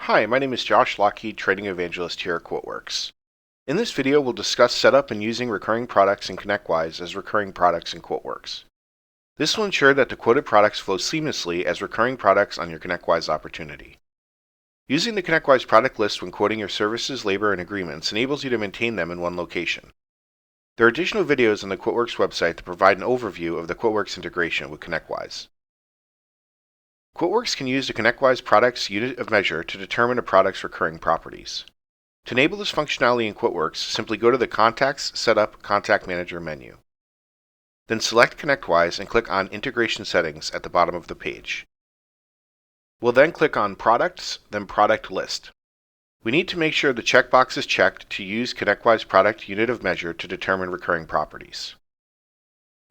Hi, my name is Josh Lockheed, Trading Evangelist here at QuoteWerks. In this video, we'll discuss setup and using recurring products in ConnectWise as recurring products in QuoteWerks. This will ensure that the quoted products flow seamlessly as recurring products on your ConnectWise opportunity. Using the ConnectWise product list when quoting your services, labor, and agreements enables you to maintain them in one location. There are additional videos on the QuoteWerks website that provide an overview of the QuoteWerks integration with ConnectWise. QuoteWerks can use the ConnectWise product's unit of measure to determine a product's recurring properties. To enable this functionality in QuoteWerks, simply go to the Contacts, Setup, Contact Manager menu. Then select ConnectWise and click on Integration Settings at the bottom of the page. We'll then click on Products, then Product List. We need to make sure the checkbox is checked to use ConnectWise product unit of measure to determine recurring properties.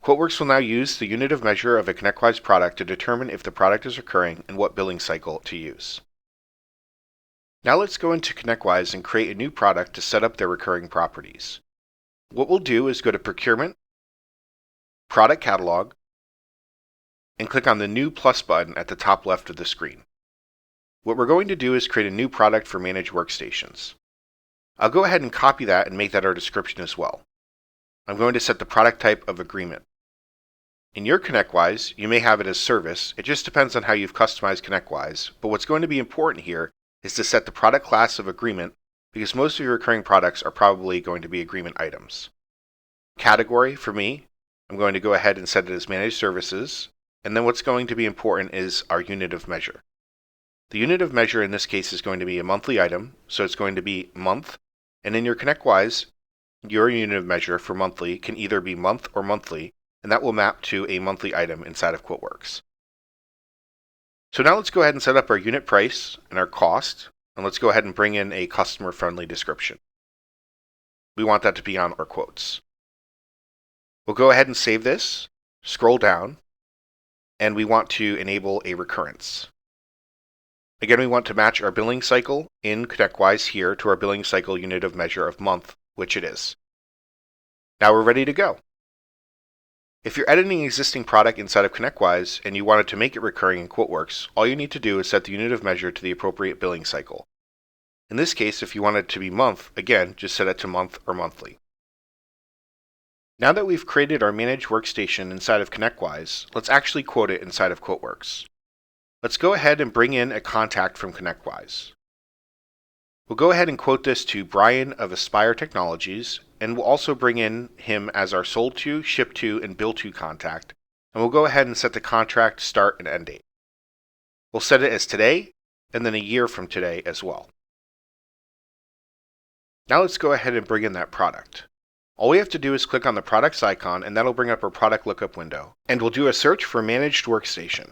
QuoteWerks will now use the unit of measure of a ConnectWise product to determine if the product is recurring and what billing cycle to use. Now let's go into ConnectWise and create a new product to set up their recurring properties. What we'll do is go to Procurement, Product Catalog, and click on the New Plus button at the top left of the screen. What we're going to do is create a new product for Managed Workstations. I'll go ahead and copy that and make that our description as well. I'm going to set the product type of Agreement. In your ConnectWise, you may have it as Service. It just depends on how you've customized ConnectWise, but what's going to be important here is to set the product class of Agreement because most of your recurring products are probably going to be agreement items. Category, for me, I'm going to go ahead and set it as Managed Services, and then what's going to be important is our unit of measure. The unit of measure in this case is going to be a monthly item, so it's going to be month, and in your ConnectWise, your unit of measure for monthly can either be month or monthly, and that will map to a monthly item inside of QuoteWerks. So now let's go ahead and set up our unit price and our cost, and let's go ahead and bring in a customer-friendly description. We want that to be on our quotes. We'll go ahead and save this, scroll down, and we want to enable a recurrence. Again, we want to match our billing cycle in ConnectWise here to our billing cycle unit of measure of month, which it is. Now we're ready to go. If you're editing an existing product inside of ConnectWise and you wanted to make it recurring in QuoteWerks, all you need to do is set the unit of measure to the appropriate billing cycle. In this case, if you want it to be month, again, just set it to month or monthly. Now that we've created our Managed Workstation inside of ConnectWise, let's actually quote it inside of QuoteWerks. Let's go ahead and bring in a contact from ConnectWise. We'll go ahead and quote this to Brian of Aspire Technologies, and we'll also bring in him as our sold to, ship to, and bill to contact, and we'll go ahead and set the contract start and end date. We'll set it as today, and then a year from today as well. Now let's go ahead and bring in that product. All we have to do is click on the product's icon, and that'll bring up our product lookup window, and we'll do a search for Managed Workstation,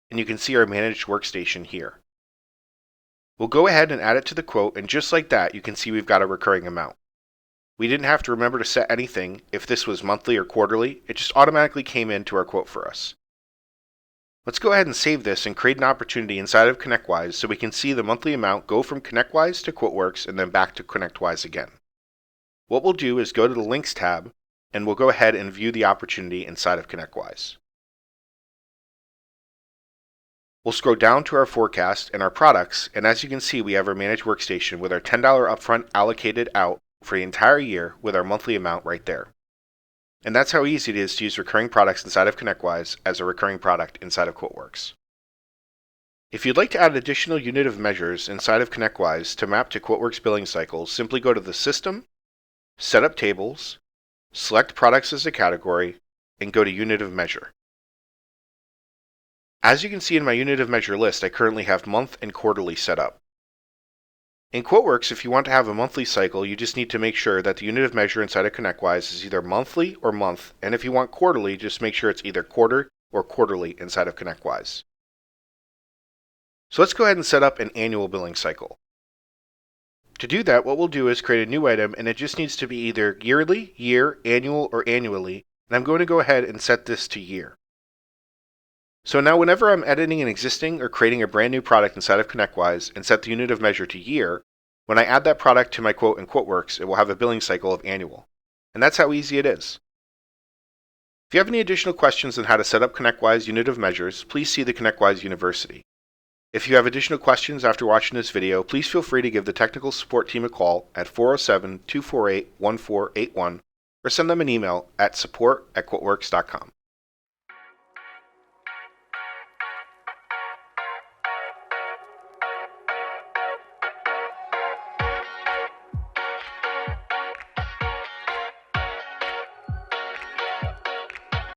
and you can see our Managed Workstation here. We'll go ahead and add it to the quote, and just like that, you can see we've got a recurring amount. We didn't have to remember to set anything if this was monthly or quarterly, it just automatically came into our quote for us. Let's go ahead and save this and create an opportunity inside of ConnectWise so we can see the monthly amount go from ConnectWise to QuoteWerks and then back to ConnectWise again. What we'll do is go to the Links tab, and we'll go ahead and view the opportunity inside of ConnectWise. We'll scroll down to our forecast and our products, and as you can see, we have our Managed Workstation with our $10 upfront allocated out for the entire year with our monthly amount right there. And that's how easy it is to use recurring products inside of ConnectWise as a recurring product inside of QuoteWerks. If you'd like to add additional unit of measures inside of ConnectWise to map to QuoteWerks billing cycles, simply go to the System, Set Up Tables, select Products as a category, and go to Unit of Measure. As you can see in my unit of measure list, I currently have month and quarterly set up. In QuoteWerks, if you want to have a monthly cycle, you just need to make sure that the unit of measure inside of ConnectWise is either monthly or month, and if you want quarterly, just make sure it's either quarter or quarterly inside of ConnectWise. So let's go ahead and set up an annual billing cycle. To do that, what we'll do is create a new item, and it just needs to be either yearly, year, annual, or annually, and I'm going to go ahead and set this to year. So now whenever I'm editing an existing or creating a brand new product inside of ConnectWise and set the unit of measure to year, when I add that product to my quote in QuoteWerks, it will have a billing cycle of annual. And that's how easy it is. If you have any additional questions on how to set up ConnectWise unit of measures, please see the ConnectWise University. If you have additional questions after watching this video, please feel free to give the technical support team a call at 407-248-1481 or send them an email at support@QuoteWerks.com.